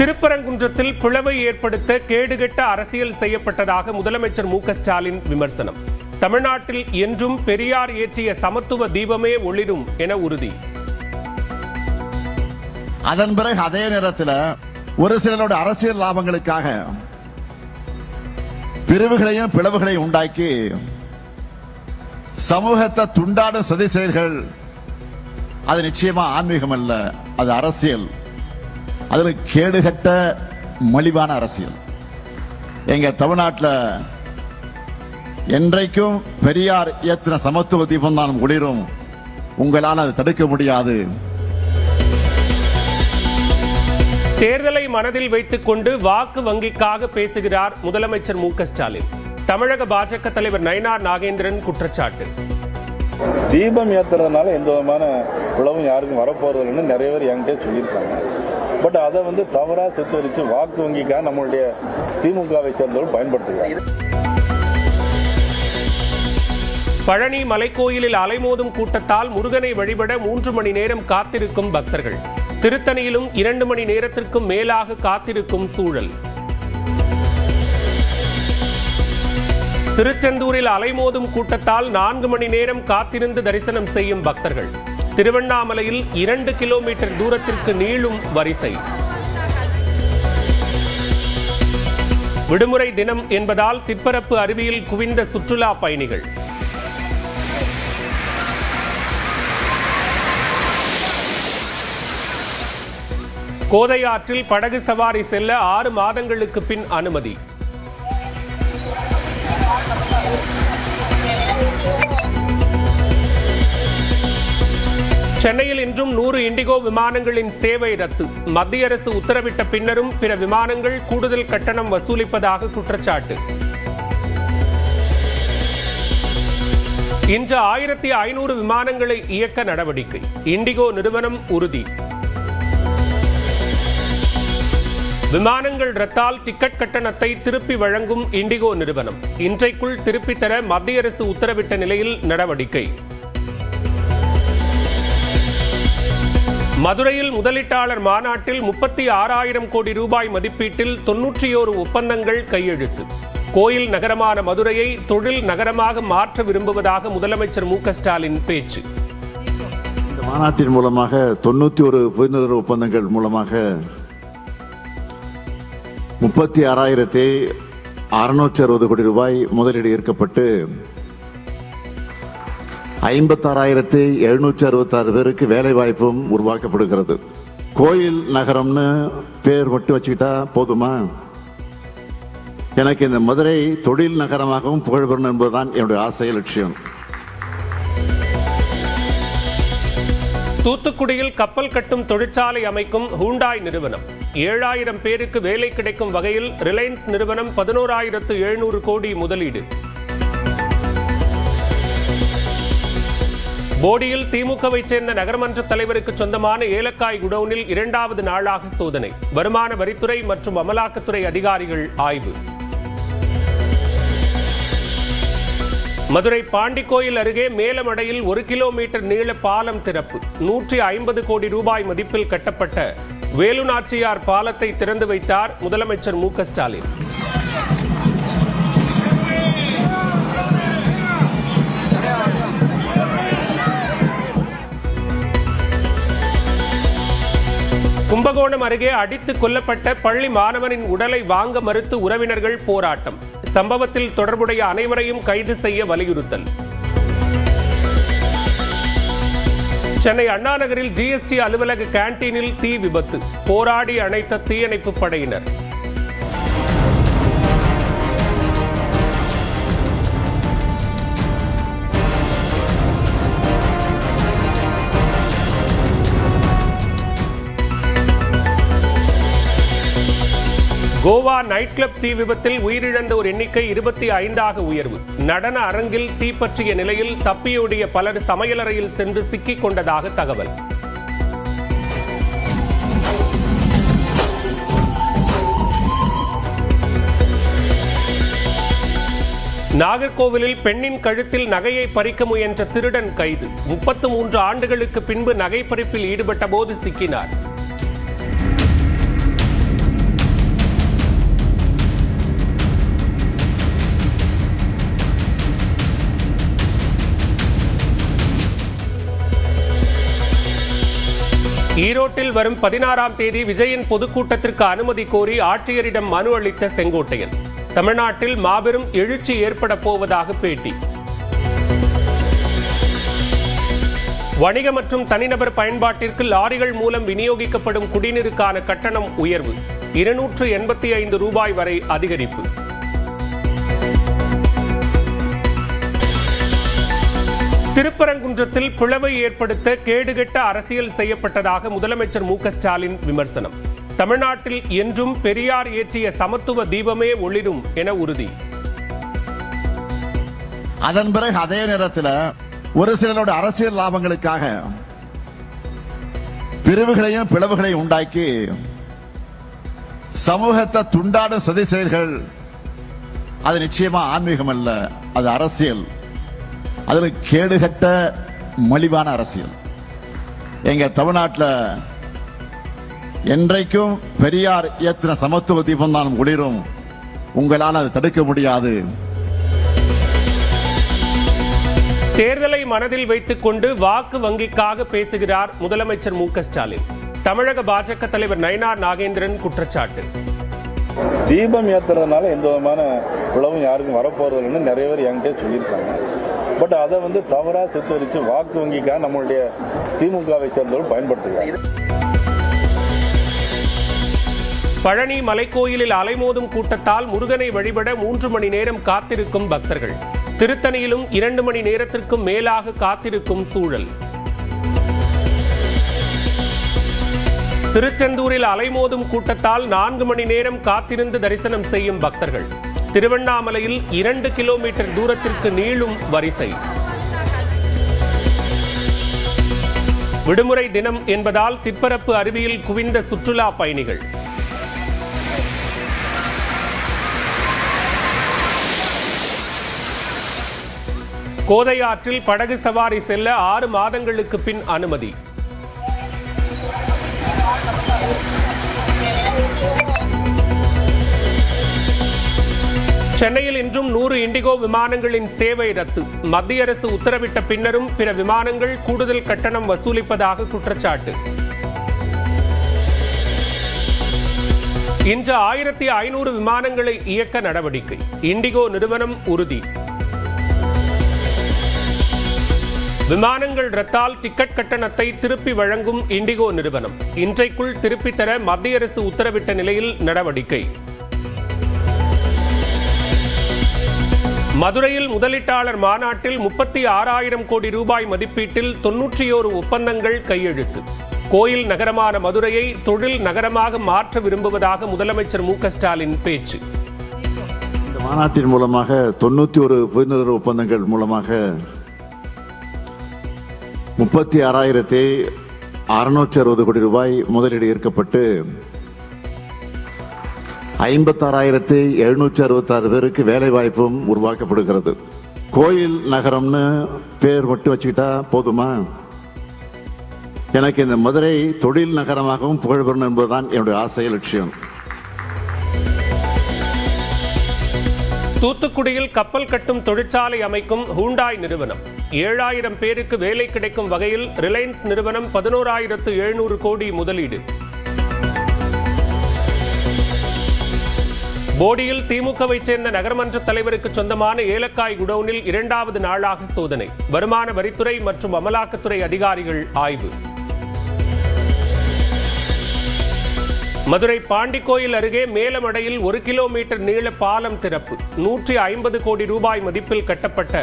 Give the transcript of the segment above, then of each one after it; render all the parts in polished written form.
திருப்பரங்குன்றத்தில் பிளவை ஏற்படுத்த கேடுகெட்ட அரசியல் செய்யப்பட்டதாக முதலமைச்சர் மு.க.ஸ்டாலின் விமர்சனம். தமிழ்நாட்டில் என்றும் பெரியார் ஏற்றிய சமத்துவ தீபமே ஒளிரும் என உறுதி. அதன் பிறகு அதே நேரத்தில் ஒரு சிலரோட அரசியல் லாபங்களுக்காக பிரிவுகளையும் பிளவுகளையும் உண்டாக்கி சமூகத்தை துண்டாடும் சதி செயல்கள் அது நிச்சயமா ஆன்மீகம் அல்ல, அது அரசியல். அதில் கேடுகட்ட மலிவான அரசியல். எங்க தமிழ்நாட்டில் என்றைக்கும் பெரியார் ஏற்றின சமத்துவ தீபம் தான் ஒளிரும். உங்களால் அதை தடுக்க முடியாது. தேர்தலை மனதில் வைத்துக் கொண்டு வாக்கு வங்கிக்காக பேசுகிறார் முதலமைச்சர் மு.க.ஸ்டாலின். தமிழக பாஜக தலைவர் நயினார் நாகேந்திரன் குற்றச்சாட்டு. தீபம் ஏத்துறதுனால எந்த விதமான உழவும் யாருக்கும் வரப்போறதில்லைன்னு நிறைய பேர் என்கிட்ட சொல்லியிருக்காங்க. பட் அதை தவறா சித்தரித்து வாக்கு வங்கிக்காக நம்மளுடைய திமுகவை சேர்ந்தவர்கள் பயன்படுத்துகிறார். பழனி மலைக்கோயிலில் அலைமோதும் கூட்டத்தால் முருகனை வழிபட 3 மணி நேரம் காத்திருக்கும் பக்தர்கள். திருத்தணியிலும் 2 மணி நேரத்திற்கும் மேலாக காத்திருக்கும் சூழல். திருச்செந்தூரில் அலைமோதும் கூட்டத்தால் 4 மணி நேரம் காத்திருந்து தரிசனம் செய்யும் பக்தர்கள். திருவண்ணாமலையில் 2 கிலோமீட்டர் தூரத்திற்கு நீளும் வரிசை. விடுமுறை தினம் என்பதால் திற்பரப்பு அருவியில் குவிந்த சுற்றுலா பயணிகள். கோதை ஆற்றில் படகு சவாரி செல்ல 6 மாதங்களுக்கு பின் அனுமதி. சென்னையில் இன்றும் 100 இண்டிகோ விமானங்களின் சேவை ரத்து. மத்திய அரசு உத்தரவிட்ட பின்னரும் பிற விமானங்கள் கூடுதல் கட்டணம் வசூலிப்பதாக குற்றச்சாட்டு. இன்று 1500 விமானங்களை இயக்க நடவடிக்கை. இண்டிகோ நிறுவனம் உறுதி. விமானங்கள் ரத்தால் டிக்கெட் கட்டணத்தை திருப்பி வழங்கும் இண்டிகோ நிறுவனம். இன்றைக்குள் திருப்பி தர மத்திய அரசு உத்தரவிட்ட நிலையில் நடவடிக்கை. மதுரையில் முதலீட்டாளர் மாநாட்டில் 36,000 கோடி ரூபாய் மதிப்பீட்டில் 91 ஒப்பந்தங்கள் கையெழுத்து. கோயில் நகரமான மதுரையை தொழில் நகரமாக மாற்ற விரும்புவதாக முதலமைச்சர் மு.க.ஸ்டாலின் பேச்சு. இந்த மாநாட்டின் மூலமாக 91 புரிந்துணர்வு ஒப்பந்தங்கள் மூலமாக 36,660 கோடி ரூபாய் முதலீடு ஈர்க்கப்பட்டு 56,766 பேருக்கு வேலை வாய்ப்பும் உருவாக்கப்படுகிறது. கோயில் நகரம்னு பேர் மட்டும் வச்சுக்கிட்டா போதுமா? எனக்கு இந்த மதுரை தொழில் நகரமாகவும் புகழ்பெறணும் என்பதுதான் என்னுடைய ஆசை, லட்சியம். தூத்துக்குடியில் கப்பல் கட்டும் தொழிற்சாலை அமைக்கும் ஹூண்டாய் நிறுவனம். 7,000 பேருக்கு வேலை கிடைக்கும் வகையில் ரிலையன்ஸ் நிறுவனம் 11,700 கோடி முதலீடு. போடியில் திமுகவை சேர்ந்த நகரமன்ற தலைவருக்கு சொந்தமான ஏலக்காய் குடோனில் 2வது நாளாக சோதனை. வருமான வரித்துறை மற்றும் அமலாக்கத்துறை அதிகாரிகள் ஆய்வு. மதுரை பாண்டிக்கோயில் அருகே மேலமடையில் 1 கிலோமீட்டர் நீள பாலம் திறப்பு. 150 கோடி ரூபாய் மதிப்பில் கட்டப்பட்ட வேலுநாச்சியார் பாலத்தை திறந்து வைத்தார் முதலமைச்சர் மு.க.ஸ்டாலின். கும்பகோணம் அருகே அடித்து கொல்லப்பட்ட பள்ளி மாணவனின் உடலை வாங்க மறுத்து உறவினர்கள் போராட்டம். சம்பவத்தில் தொடர்புடைய அனைவரையும் கைது செய்ய வலியுறுத்தல். சென்னை அண்ணா நகரில் ஜிஎஸ்டி அலுவலக கேண்டீனில் தீ விபத்து. போராடி அணைத்த தீயணைப்பு படையினர். கோவா நைட் கிளப் தீ விபத்தில் உயிரிழந்தோர் எண்ணிக்கை 25ஆக உயர்வு. நடன அரங்கில் தீப்பற்றிய நிலையில் தப்பியோடிய பலர் சமையலறையில் சென்று சிக்கிக் கொண்டதாக தகவல். நாகர்கோவிலில் பெண்ணின் கழுத்தில் நகையை பறிக்க முயன்ற திருடன் கைது. 33 ஆண்டுகளுக்கு பின்பு நகை பறிப்பில் ஈடுபட்ட போது சிக்கினார். ஈரோட்டில் வரும் 16ஆம் தேதி விஜயின் பொதுக்கூட்டத்திற்கு அனுமதி கோரி ஆட்சியரிடம் மனு அளித்த செங்கோட்டையன். தமிழ்நாட்டில் மாபெரும் எழுச்சி ஏற்பட போவதாக பேட்டி. வணிக மற்றும் தனிநபர் பயன்பாட்டிற்கு லாரிகள் மூலம் விநியோகிக்கப்படும் குடிநீருக்கான கட்டணம் உயர்வு 285 ரூபாய் வரை அதிகரிப்பு. திருப்பரங்குன்றத்தில் பிளவை ஏற்படுத்த கேடுகெட்ட அரசியல் செய்யப்பட்டதாக முதலமைச்சர் மு.க.ஸ்டாலின் விமர்சனம். தமிழ்நாட்டில் என்றும் பெரியார் ஏற்றிய சமத்துவ தீபமே ஒளிரும் என உறுதி. அதன் பிறகு அதே நேரத்தில் ஒரு சிலரோட அரசியல் லாபங்களுக்காக பிரிவுகளையும் பிளவுகளையும் உண்டாக்கி சமூகத்தை துண்டாடும் சதி செயல்கள். அது நிச்சயமா ஆன்மீகம் அல்ல, அது அரசியல். அது கேடுகட்ட மலிவான அரசியல். எங்க தமிழ்நாட்டில் என்றைக்கும் பெரியார் ஏற்றின சமத்துவ தீபம் தான் ஒளிரும். உங்களால் அதை தடுக்க முடியாது. தேர்தலை மனதில் வைத்துக் கொண்டு வாக்கு வங்கிக்காக பேசுகிறார் முதலமைச்சர் மு.க.ஸ்டாலின். தமிழக பாஜக தலைவர் நயினார் நாகேந்திரன் குற்றச்சாட்டு. தீபம் ஏத்துறதுனால எந்த விதமான உழவும் யாருக்கும் வரப்போறதில்லைன்னு நிறைய பேர் என்கிட்ட சொல்லியிருக்காங்க. பட் அதை தவறா சித்தரிச்சு வாக்கு வங்கிக்காக நம்மளுடைய திமுகவை சேர்ந்தவர்கள் பயன்படுத்துகிறாங்க. பழனி மலைக்கோயிலில் அலைமோதும் கூட்டத்தால் முருகனை வழிபட 3 மணி நேரம் காத்திருக்கும் பக்தர்கள். திருத்தணியிலும் 2 மணி நேரத்திற்கும் மேலாக காத்திருக்கும் சூழல். திருச்செந்தூரில் அலைமோதும் கூட்டத்தால் 4 மணி நேரம் காத்திருந்து தரிசனம் செய்யும் பக்தர்கள். திருவண்ணாமலையில் 2 கிலோமீட்டர் தூரத்திற்கு நீளும் வரிசை. விடுமுறை தினம் என்பதால் திற்பரப்பு அருவியில் குவிந்த சுற்றுலா பயணிகள். கோதை ஆற்றில் படகு சவாரி செல்ல 6 மாதங்களுக்கு பின் அனுமதி. சென்னையில் இன்றும் 100 இண்டிகோ விமானங்களின் சேவை ரத்து. மத்திய அரசு உத்தரவிட்ட பின்னரும் பிற விமானங்கள் கூடுதல் கட்டணம் வசூலிப்பதாக குற்றச்சாட்டு. இன்று 1500 விமானங்களை இயக்க நடவடிக்கை. இண்டிகோ நிறுவனம் உறுதி. விமானங்கள் ரத்தால் டிக்கெட் கட்டணத்தை திருப்பி வழங்கும் இண்டிகோ நிறுவனம். இன்றைக்குள் திருப்பித் தர மத்திய அரசு உத்தரவிட்ட நிலையில் நடவடிக்கை. மதுரையில் முதலீட்டாளர் மாநாட்டில் 36,000 கோடி ரூபாய் மதிப்பீட்டில் 91 ஒப்பந்தங்கள் கையெழுத்து. கோயில் நகரமான மதுரையை தொழில் நகரமாக மாற்ற விரும்புவதாக முதலமைச்சர் மு.க.ஸ்டாலின் பேச்சு. இந்த மாநாட்டின் மூலமாக 91 புரிந்துணர்வு ஒப்பந்தங்கள் மூலமாக 36,660 கோடி ரூபாய் முதலீடு ஈர்க்கப்பட்டு 56,766 பேருக்கு வேலை வாய்ப்பும் உருவாக்கப்படுகிறது. கோயில் நகரம்னு பேர் மட்டும் வச்சுக்கிட்டா போதுமா? எனக்கு இந்த மதுரை தொழில் நகரமாகவும் புகழ்பெறணும் என்பதுதான் என்னுடைய ஆசை, லட்சியம். தூத்துக்குடியில் கப்பல் கட்டும் தொழிற்சாலை அமைக்கும் ஹூண்டாய் நிறுவனம். 7,000 பேருக்கு வேலை கிடைக்கும் வகையில் ரிலையன்ஸ் நிறுவனம் 11,700 கோடி முதலீடு. போடியில் திமுகவை சேர்ந்த நகர்மன்ற தலைவருக்கு சொந்தமான ஏலக்காய் குடோனில் 2வது நாளாக சோதனை. வருமான வரித்துறை மற்றும் அமலாக்கத்துறை அதிகாரிகள் ஆய்வு. மதுரை பாண்டிக்கோயில் அருகே மேலமடையில் 1 கிலோமீட்டர் நீள பாலம் திறப்பு. 150 கோடி ரூபாய் மதிப்பில் கட்டப்பட்ட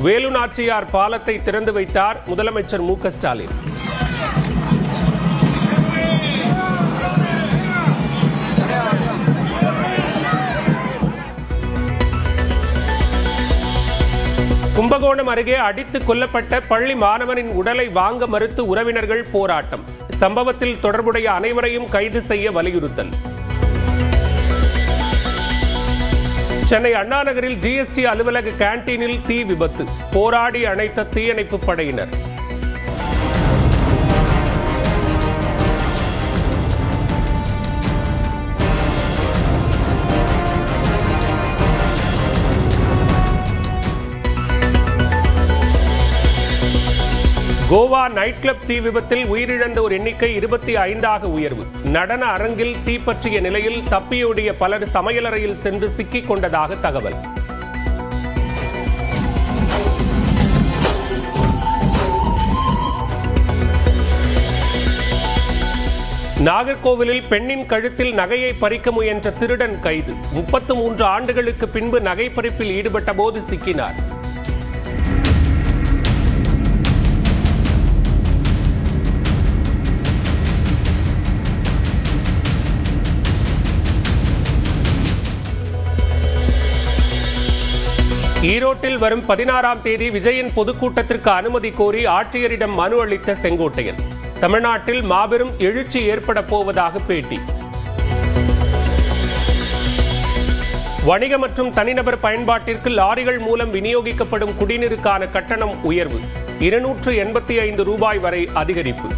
வேலுநாச்சியார் பாலத்தை திறந்து வைத்தார் முதலமைச்சர் மு.க.ஸ்டாலின். கும்பகோணம் அருகே அடித்து கொல்லப்பட்ட பள்ளி மாணவனின் உடலை வாங்க மறுத்து உறவினர்கள் போராட்டம். சம்பவத்தில் தொடர்புடைய அனைவரையும் கைது செய்ய வலியுறுத்தல். சென்னை அண்ணா நகரில் ஜிஎஸ்டி அலுவலக கேண்டீனில் தீ விபத்து. போராடி அணைத்த தீயணைப்பு படையினர். கோவா நைட் கிளப் தீ விபத்தில் உயிரிழந்தோர் எண்ணிக்கை 25ஆக உயர்வு. நடன அரங்கில் தீப்பற்றிய நிலையில் தப்பியோடிய பலர் சமையலறையில் சென்று சிக்கிக் கொண்டதாக தகவல். நாகர்கோவிலில் பெண்ணின் கழுத்தில் நகையை பறிக்க முயன்ற திருடன் கைது. 33 ஆண்டுகளுக்கு பின்பு நகை பறிப்பில் ஈடுபட்ட போது சிக்கினார். ஈரோட்டில் வரும் 16ஆம் தேதி விஜயின் பொதுக்கூட்டத்திற்கு அனுமதி கோரி ஆட்சியரிடம் மனு அளித்த செங்கோட்டையன். தமிழ்நாட்டில் மாபெரும் எழுச்சி ஏற்பட போவதாக பேட்டி. வணிக மற்றும் தனிநபர் பயன்பாட்டிற்கு லாரிகள் மூலம் விநியோகிக்கப்படும் குடிநீருக்கான கட்டணம் உயர்வு. 285 ரூபாய் வரை அதிகரிப்பு.